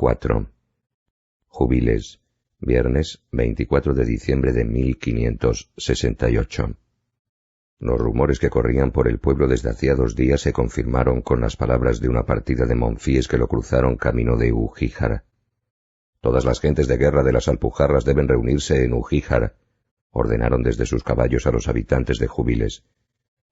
4. Jubiles, viernes 24 de diciembre de 1568. Los rumores que corrían por el pueblo desde hacía 2 días se confirmaron con las palabras de una partida de monfíes que lo cruzaron camino de Ugíjar. Todas las gentes de guerra de las Alpujarras deben reunirse en Ugíjar, ordenaron desde sus caballos a los habitantes de Jubiles.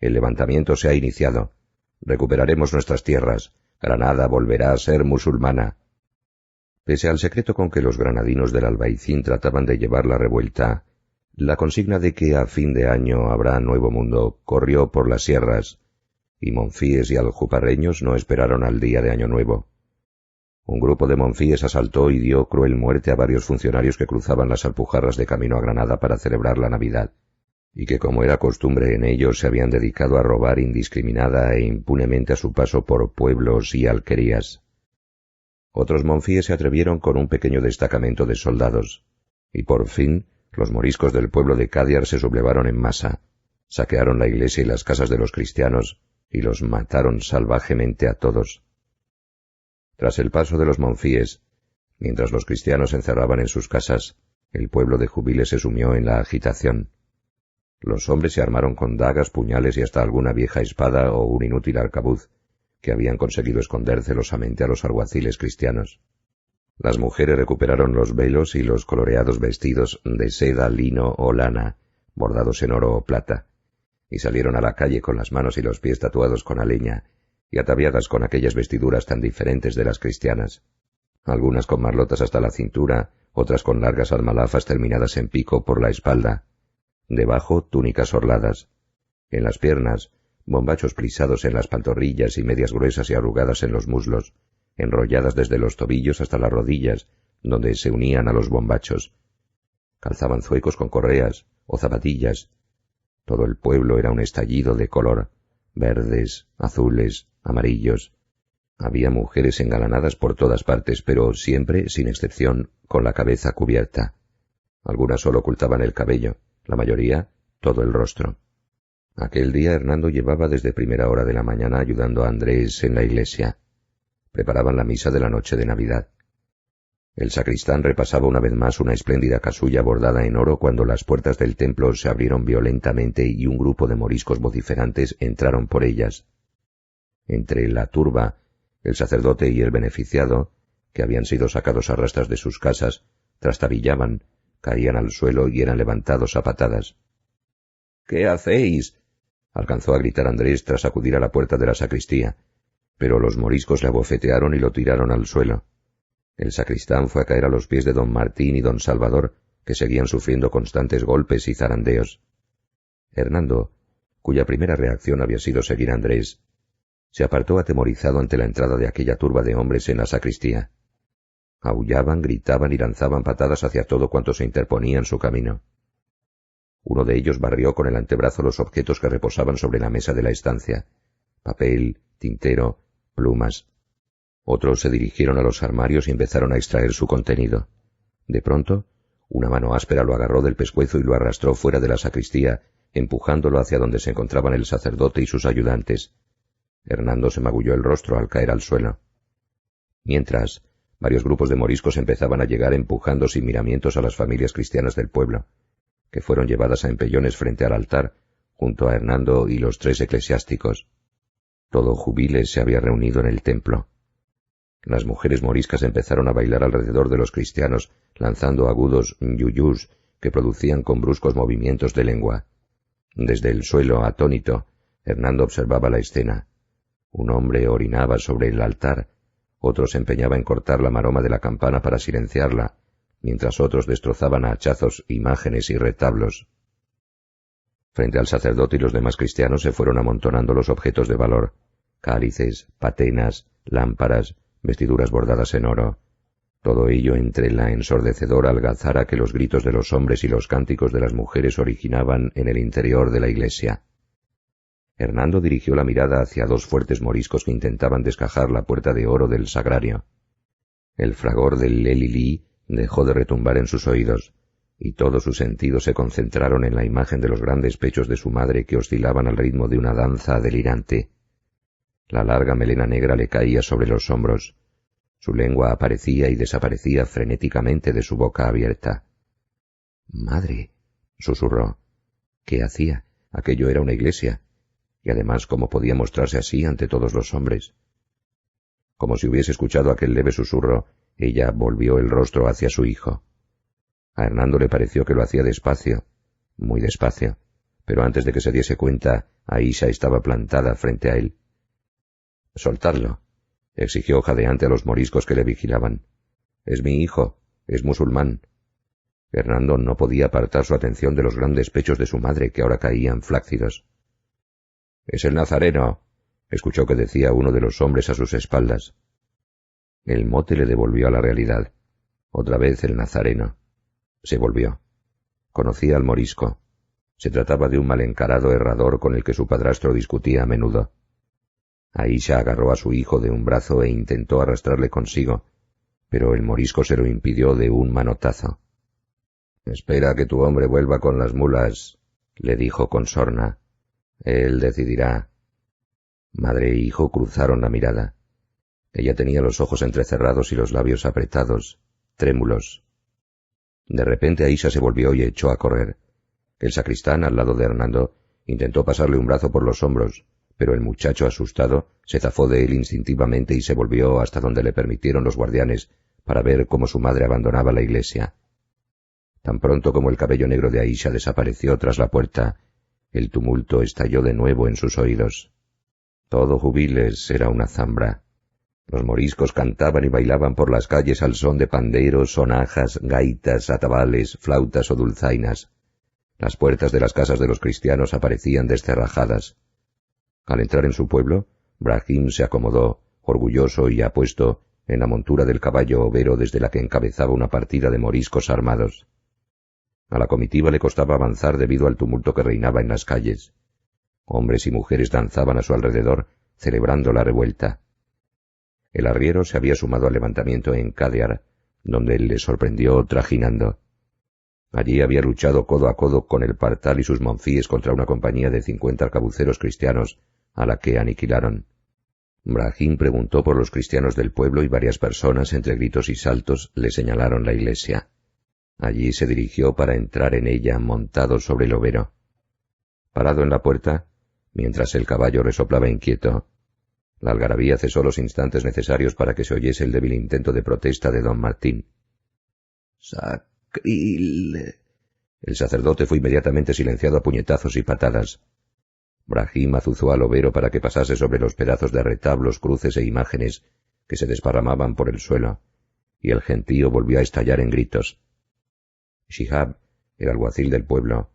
El levantamiento se ha iniciado. Recuperaremos nuestras tierras. Granada volverá a ser musulmana. Pese al secreto con que los granadinos del Albaicín trataban de llevar la revuelta, la consigna de que a fin de año habrá nuevo mundo corrió por las sierras, y monfíes y aljuparreños no esperaron al día de Año Nuevo. Un grupo de monfíes asaltó y dio cruel muerte a varios funcionarios que cruzaban las Alpujarras de camino a Granada para celebrar la Navidad, y que, como era costumbre en ellos, se habían dedicado a robar indiscriminada e impunemente a su paso por pueblos y alquerías. Otros monfíes se atrevieron con un pequeño destacamento de soldados, y por fin los moriscos del pueblo de Cádiar se sublevaron en masa, saquearon la iglesia y las casas de los cristianos, y los mataron salvajemente a todos. Tras el paso de los monfíes, mientras los cristianos se encerraban en sus casas, el pueblo de Jubiles se sumió en la agitación. Los hombres se armaron con dagas, puñales y hasta alguna vieja espada o un inútil arcabuz, que habían conseguido esconder celosamente a los alguaciles cristianos. Las mujeres recuperaron los velos y los coloreados vestidos de seda, lino o lana, bordados en oro o plata, y salieron a la calle con las manos y los pies tatuados con aleña, y ataviadas con aquellas vestiduras tan diferentes de las cristianas, algunas con marlotas hasta la cintura, otras con largas almalafas terminadas en pico por la espalda, debajo túnicas orladas, en las piernas bombachos plisados en las pantorrillas y medias gruesas y arrugadas en los muslos, enrolladas desde los tobillos hasta las rodillas, donde se unían a los bombachos. Calzaban zuecos con correas o zapatillas. Todo el pueblo era un estallido de color, verdes, azules, amarillos. Había mujeres engalanadas por todas partes, pero siempre, sin excepción, con la cabeza cubierta. Algunas solo ocultaban el cabello, la mayoría todo el rostro. Aquel día Hernando llevaba desde primera hora de la mañana ayudando a Andrés en la iglesia. Preparaban la misa de la noche de Navidad. El sacristán repasaba una vez más una espléndida casulla bordada en oro cuando las puertas del templo se abrieron violentamente y un grupo de moriscos vociferantes entraron por ellas. Entre la turba, el sacerdote y el beneficiado, que habían sido sacados a rastras de sus casas, trastabillaban, caían al suelo y eran levantados a patadas. —¿Qué hacéis? —alcanzó a gritar Andrés tras acudir a la puerta de la sacristía, pero los moriscos le abofetearon y lo tiraron al suelo. El sacristán fue a caer a los pies de don Martín y don Salvador, que seguían sufriendo constantes golpes y zarandeos. Hernando, cuya primera reacción había sido seguir a Andrés, se apartó atemorizado ante la entrada de aquella turba de hombres en la sacristía. Aullaban, gritaban y lanzaban patadas hacia todo cuanto se interponía en su camino. Uno de ellos barrió con el antebrazo los objetos que reposaban sobre la mesa de la estancia: papel, tintero, plumas. Otros se dirigieron a los armarios y empezaron a extraer su contenido. De pronto, una mano áspera lo agarró del pescuezo y lo arrastró fuera de la sacristía, empujándolo hacia donde se encontraban el sacerdote y sus ayudantes. Hernando se magulló el rostro al caer al suelo. Mientras, varios grupos de moriscos empezaban a llegar empujando sin miramientos a las familias cristianas del pueblo, que fueron llevadas a empellones frente al altar, junto a Hernando y los 3 eclesiásticos. Todo Jubiles se había reunido en el templo. Las mujeres moriscas empezaron a bailar alrededor de los cristianos, lanzando agudos yuyús que producían con bruscos movimientos de lengua. Desde el suelo, atónito, Hernando observaba la escena. Un hombre orinaba sobre el altar, otro se empeñaba en cortar la maroma de la campana para silenciarla, mientras otros destrozaban a hachazos imágenes y retablos. Frente al sacerdote y los demás cristianos se fueron amontonando los objetos de valor: cálices, patenas, lámparas, vestiduras bordadas en oro. Todo ello entre la ensordecedora algazara que los gritos de los hombres y los cánticos de las mujeres originaban en el interior de la iglesia. Hernando dirigió la mirada hacia 2 fuertes moriscos que intentaban descajar la puerta de oro del sagrario. El fragor del lelilí dejó de retumbar en sus oídos, y todos sus sentidos se concentraron en la imagen de los grandes pechos de su madre que oscilaban al ritmo de una danza delirante. La larga melena negra le caía sobre los hombros. Su lengua aparecía y desaparecía frenéticamente de su boca abierta. «Madre», susurró. «¿Qué hacía? Aquello era una iglesia. Y además, ¿cómo podía mostrarse así ante todos los hombres?» Como si hubiese escuchado aquel leve susurro, ella volvió el rostro hacia su hijo. A Hernando le pareció que lo hacía despacio, muy despacio, pero antes de que se diese cuenta, Aisha estaba plantada frente a él. «Soltadlo», exigió jadeante a los moriscos que le vigilaban. «Es mi hijo, es musulmán». Hernando no podía apartar su atención de los grandes pechos de su madre que ahora caían flácidos. «Es el nazareno», escuchó que decía uno de los hombres a sus espaldas. El mote le devolvió a la realidad. Otra vez el nazareno. Se volvió. Conocía al morisco. Se trataba de un mal encarado herrador con el que su padrastro discutía a menudo. Aisha agarró a su hijo de un brazo e intentó arrastrarle consigo, pero el morisco se lo impidió de un manotazo. «Espera que tu hombre vuelva con las mulas», le dijo con sorna. «Él decidirá». Madre e hijo cruzaron la mirada. Ella tenía los ojos entrecerrados y los labios apretados, trémulos. De repente Aisha se volvió y echó a correr. El sacristán, al lado de Hernando, intentó pasarle un brazo por los hombros, pero el muchacho, asustado, se zafó de él instintivamente y se volvió hasta donde le permitieron los guardianes para ver cómo su madre abandonaba la iglesia. Tan pronto como el cabello negro de Aisha desapareció tras la puerta, el tumulto estalló de nuevo en sus oídos. Todo Jubiles era una zambra. Los moriscos cantaban y bailaban por las calles al son de panderos, sonajas, gaitas, atabales, flautas o dulzainas. Las puertas de las casas de los cristianos aparecían descerrajadas. Al entrar en su pueblo, Brahim se acomodó, orgulloso y apuesto, en la montura del caballo overo desde la que encabezaba una partida de moriscos armados. A la comitiva le costaba avanzar debido al tumulto que reinaba en las calles. Hombres y mujeres danzaban a su alrededor, celebrando la revuelta. El arriero se había sumado al levantamiento en Kadiar, donde él le sorprendió trajinando. Allí había luchado codo a codo con el Partal y sus monfíes contra una compañía de 50 arcabuceros cristianos, a la que aniquilaron. Brahim preguntó por los cristianos del pueblo y varias personas, entre gritos y saltos, le señalaron la iglesia. Allí se dirigió para entrar en ella montado sobre el overo. Parado en la puerta, mientras el caballo resoplaba inquieto, la algarabía cesó los instantes necesarios para que se oyese el débil intento de protesta de don Martín. El sacerdote fue inmediatamente silenciado a puñetazos y patadas. Brahim azuzó al overo para que pasase sobre los pedazos de retablos, cruces e imágenes que se desparramaban por el suelo, y el gentío volvió a estallar en gritos. Shihab, el alguacil del pueblo,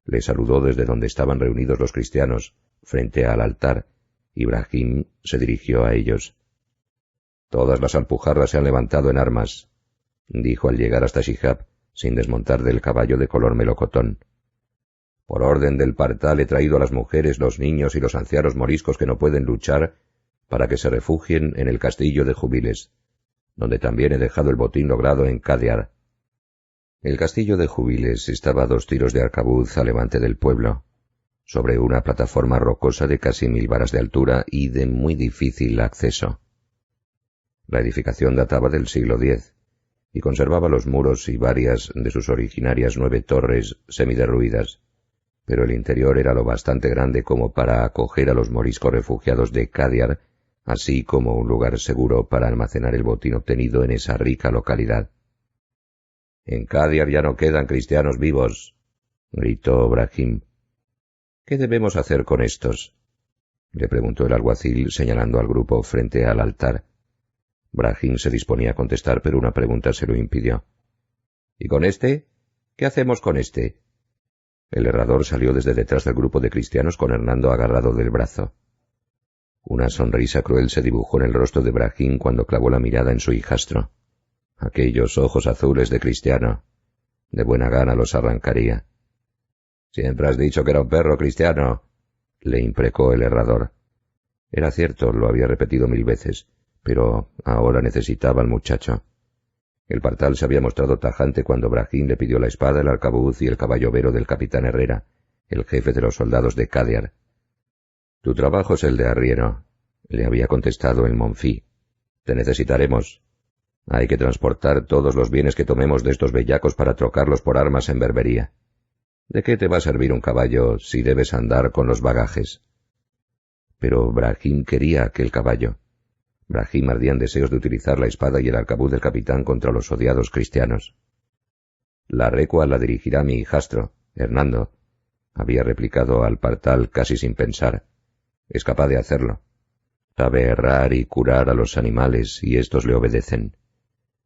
le saludó desde donde estaban reunidos los cristianos, frente al altar, y Brahim se dirigió a ellos. «Todas las alpujarras se han levantado en armas», dijo al llegar hasta Shihab, sin desmontar del caballo de color melocotón. «Por orden del Partal he traído a las mujeres, los niños y los ancianos moriscos que no pueden luchar para que se refugien en el castillo de Jubiles, donde también he dejado el botín logrado en Kadiar». El castillo de Jubiles estaba a 2 tiros de arcabuz a levante del pueblo, sobre una plataforma rocosa de casi 1000 varas de altura y de muy difícil acceso. La edificación databa del siglo X, y conservaba los muros y varias de sus originarias 9 torres semiderruidas, pero el interior era lo bastante grande como para acoger a los moriscos refugiados de Kadiar, así como un lugar seguro para almacenar el botín obtenido en esa rica localidad. «En Kadiar ya no quedan cristianos vivos», gritó Brahim. «¿Qué debemos hacer con estos?», le preguntó el alguacil señalando al grupo frente al altar. Brahim se disponía a contestar, pero una pregunta se lo impidió. «¿Y con este? ¿Qué hacemos con este?» El herrador salió desde detrás del grupo de cristianos con Hernando agarrado del brazo. Una sonrisa cruel se dibujó en el rostro de Brahim cuando clavó la mirada en su hijastro. Aquellos ojos azules de cristiano. De buena gana los arrancaría. «Siempre has dicho que era un perro cristiano», le imprecó el herrador. Era cierto, lo había repetido 1000 veces, pero ahora necesitaba al muchacho. El Partal se había mostrado tajante cuando Brahim le pidió la espada, el arcabuz y el caballo overo del capitán Herrera, el jefe de los soldados de Kadiar. «Tu trabajo es el de arriero», le había contestado el monfí. «Te necesitaremos. Hay que transportar todos los bienes que tomemos de estos bellacos para trocarlos por armas en Berbería. ¿De qué te va a servir un caballo si debes andar con los bagajes? Pero Brahim quería aquel caballo. Brahim ardía en deseos de utilizar la espada y el arcabuz del capitán contra los odiados cristianos. La recua la dirigirá mi hijastro, Hernando, había replicado Alpartal casi sin pensar. Es capaz de hacerlo. Sabe herrar y curar a los animales y éstos le obedecen.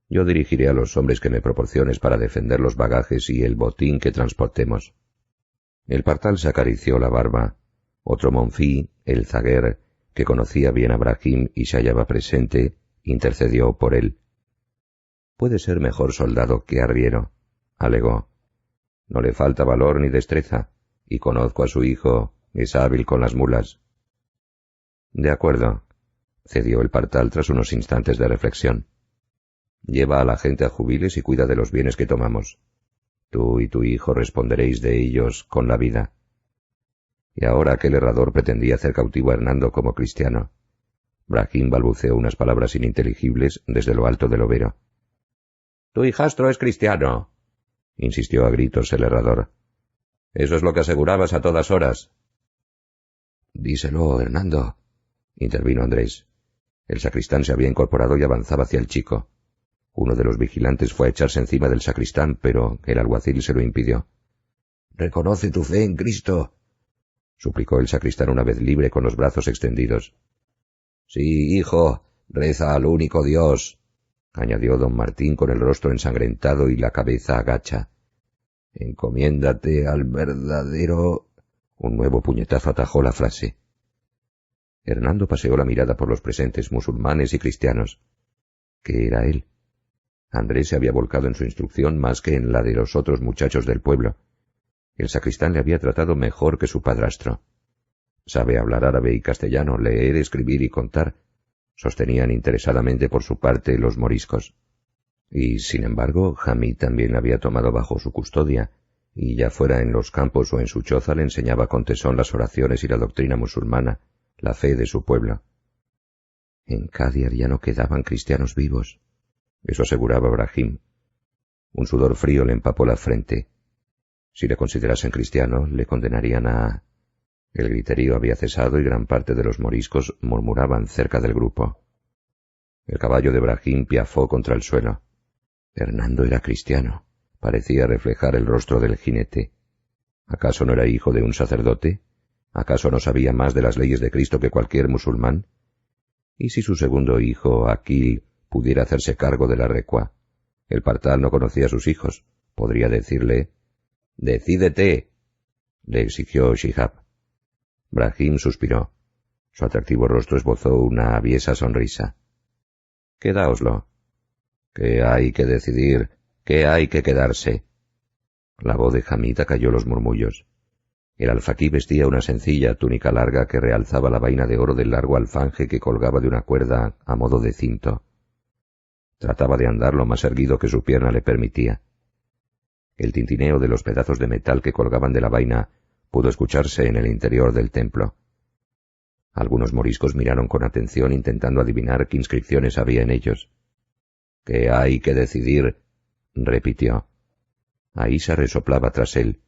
Yo dirigiré a los hombres que me proporciones para defender los bagajes y el botín que transportemos. El partal se acarició la barba. Otro monfí, el zaguer, que conocía bien a Brahim y se hallaba presente, intercedió por él. Puede ser mejor soldado que arriero, alegó. No le falta valor ni destreza, y conozco a su hijo, es hábil con las mulas. De acuerdo, cedió el partal tras unos instantes de reflexión. Lleva a la gente a Jubiles y cuida de los bienes que tomamos. Tú y tu hijo responderéis de ellos con la vida. Y ahora aquel herrador pretendía hacer cautivo a Hernando como cristiano. Brahim balbuceó unas palabras ininteligibles desde lo alto del overo. —Tu hijastro es cristiano —insistió a gritos el herrador—. Eso es lo que asegurabas a todas horas. —Díselo, Hernando —intervino Andrés. El sacristán se había incorporado y avanzaba hacia el chico. Uno de los vigilantes fue a echarse encima del sacristán, pero el alguacil se lo impidió. —Reconoce tu fe en Cristo —suplicó el sacristán una vez libre con los brazos extendidos. —Sí, hijo, reza al único Dios —añadió don Martín con el rostro ensangrentado y la cabeza agacha—. Encomiéndate al verdadero... Un nuevo puñetazo atajó la frase. Hernando paseó la mirada por los presentes musulmanes y cristianos. ¿Qué era él? Andrés se había volcado en su instrucción más que en la de los otros muchachos del pueblo. El sacristán le había tratado mejor que su padrastro. Sabe hablar árabe y castellano, leer, escribir y contar, sostenían interesadamente por su parte los moriscos. Y, sin embargo, Hamid también la había tomado bajo su custodia, y ya fuera en los campos o en su choza le enseñaba con tesón las oraciones y la doctrina musulmana, la fe de su pueblo. En Cádiz ya no quedaban cristianos vivos. Eso aseguraba Brahim. Un sudor frío le empapó la frente. Si le considerasen cristiano, le condenarían a... El griterío había cesado y gran parte de los moriscos murmuraban cerca del grupo. El caballo de Brahim piafó contra el suelo. Hernando era cristiano. Parecía reflejar el rostro del jinete. ¿Acaso no era hijo de un sacerdote? ¿Acaso no sabía más de las leyes de Cristo que cualquier musulmán? ¿Y si su segundo hijo, Aquil, pudiera hacerse cargo de la recua? El partal no conocía a sus hijos. Podría decirle... —¡Decídete! —le exigió Shihab. Brahim suspiró. Su atractivo rostro esbozó una aviesa sonrisa. —Quedáoslo. —¿Qué hay que decidir? ¿Qué hay que quedarse? La voz de Hamid cayó los murmullos. El alfaquí vestía una sencilla túnica larga que realzaba la vaina de oro del largo alfanje que colgaba de una cuerda a modo de cinto. Trataba de andar lo más erguido que su pierna le permitía. El tintineo de los pedazos de metal que colgaban de la vaina pudo escucharse en el interior del templo. Algunos moriscos miraron con atención intentando adivinar qué inscripciones había en ellos. —¿Qué hay que decidir? —repitió. Aisha resoplaba tras él.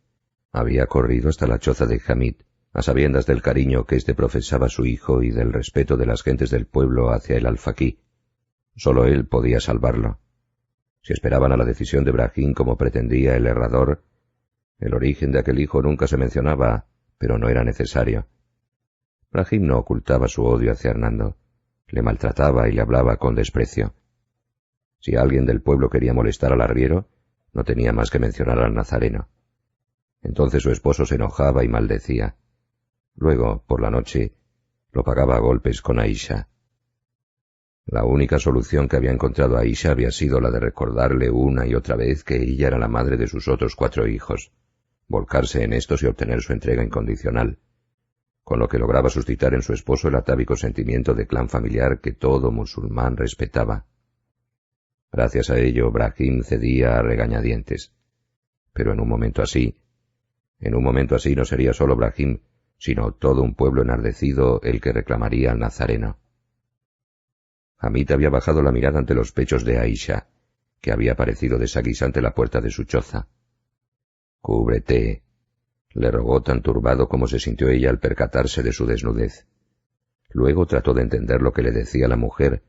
Había corrido hasta la choza de Hamid, a sabiendas del cariño que éste profesaba a su hijo y del respeto de las gentes del pueblo hacia el alfaquí. Solo él podía salvarlo. Si esperaban a la decisión de Brahim como pretendía el herrador, el origen de aquel hijo nunca se mencionaba, pero no era necesario. Brahim no ocultaba su odio hacia Hernando. Le maltrataba y le hablaba con desprecio. Si alguien del pueblo quería molestar al arriero, no tenía más que mencionar al nazareno. Entonces su esposo se enojaba y maldecía. Luego, por la noche, lo pagaba a golpes con Aisha. La única solución que había encontrado Aisha había sido la de recordarle una y otra vez que ella era la madre de sus otros 4 hijos, volcarse en estos y obtener su entrega incondicional, con lo que lograba suscitar en su esposo el atávico sentimiento de clan familiar que todo musulmán respetaba. Gracias a ello, Brahim cedía a regañadientes. Pero en un momento así no sería solo Brahim, sino todo un pueblo enardecido el que reclamaría al nazareno. Hamid había bajado la mirada ante los pechos de Aisha, que había aparecido desaguisante la puerta de su choza. «Cúbrete», le rogó tan turbado como se sintió ella al percatarse de su desnudez. Luego trató de entender lo que le decía la mujer,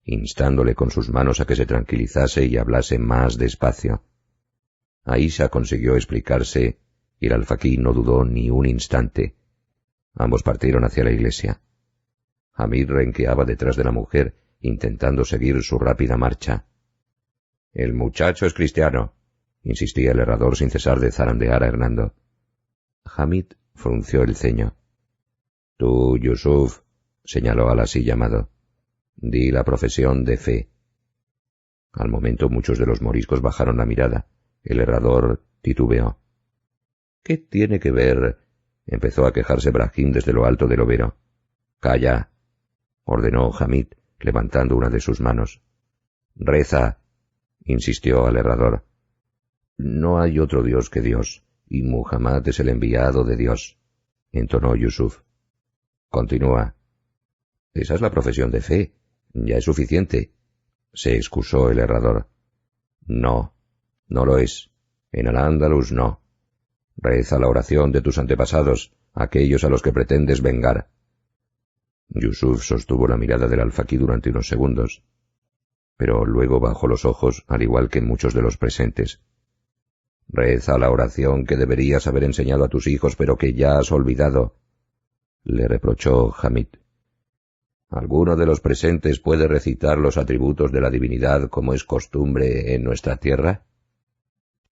instándole con sus manos a que se tranquilizase y hablase más despacio. Aisha consiguió explicarse y el alfaquí no dudó ni un instante. Ambos partieron hacia la iglesia. Hamid renqueaba detrás de la mujer, intentando seguir su rápida marcha. «El muchacho es cristiano», insistía el herrador sin cesar de zarandear a Hernando. Hamid frunció el ceño. «Tú, Yusuf», señaló al así llamado, «di la profesión de fe». Al momento muchos de los moriscos bajaron la mirada. El herrador titubeó. «¿Qué tiene que ver?» empezó a quejarse Brahim desde lo alto del overo. «Calla», ordenó Hamid, levantando una de sus manos. «Reza», insistió al herrador. «No hay otro Dios que Dios, y Muhammad es el enviado de Dios», entonó Yusuf. «Continúa». «Esa es la profesión de fe. Ya es suficiente», se excusó el herrador. «No, no lo es. En Al-Ándalus no. Reza la oración de tus antepasados, aquellos a los que pretendes vengar». Yusuf sostuvo la mirada del alfaquí durante unos segundos, pero luego bajó los ojos, al igual que muchos de los presentes. «Reza la oración que deberías haber enseñado a tus hijos, pero que ya has olvidado», le reprochó Hamid. «¿Alguno de los presentes puede recitar los atributos de la divinidad como es costumbre en nuestra tierra?»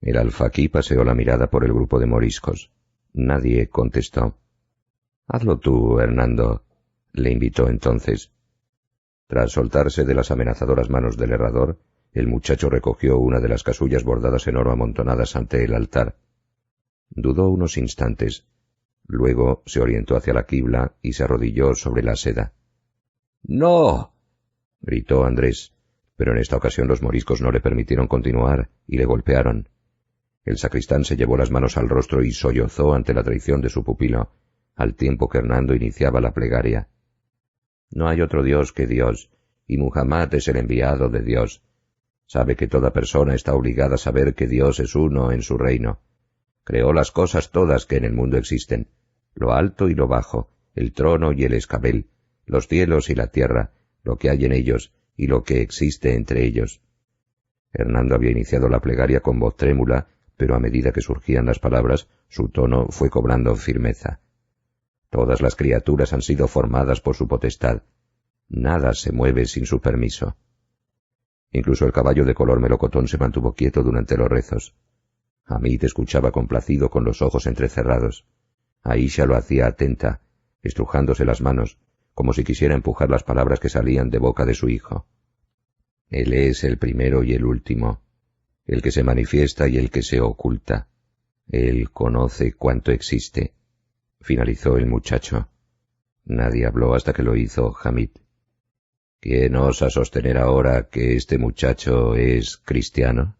El alfaquí paseó la mirada por el grupo de moriscos. Nadie contestó. «Hazlo tú, Hernando», le invitó entonces. Tras soltarse de las amenazadoras manos del herrador, el muchacho recogió una de las casullas bordadas en oro amontonadas ante el altar. Dudó unos instantes. Luego se orientó hacia la quibla y se arrodilló sobre la seda. «¡No!», gritó Andrés, pero en esta ocasión los moriscos no le permitieron continuar y le golpearon. El sacristán se llevó las manos al rostro y sollozó ante la traición de su pupilo, al tiempo que Hernando iniciaba la plegaria. «No hay otro Dios que Dios, y Muhammad es el enviado de Dios. Sabe que toda persona está obligada a saber que Dios es uno en su reino. Creó las cosas todas que en el mundo existen, lo alto y lo bajo, el trono y el escabel, los cielos y la tierra, lo que hay en ellos y lo que existe entre ellos». Hernando había iniciado la plegaria con voz trémula, pero a medida que surgían las palabras, su tono fue cobrando firmeza. «Todas las criaturas han sido formadas por su potestad. Nada se mueve sin su permiso». Incluso el caballo de color melocotón se mantuvo quieto durante los rezos. Hamid escuchaba complacido con los ojos entrecerrados. Aisha lo hacía atenta, estrujándose las manos, como si quisiera empujar las palabras que salían de boca de su hijo. «Él es el primero y el último, el que se manifiesta y el que se oculta. Él conoce cuánto existe», finalizó el muchacho. Nadie habló hasta que lo hizo Hamid. «¿Quién osa sostener ahora que este muchacho es cristiano?».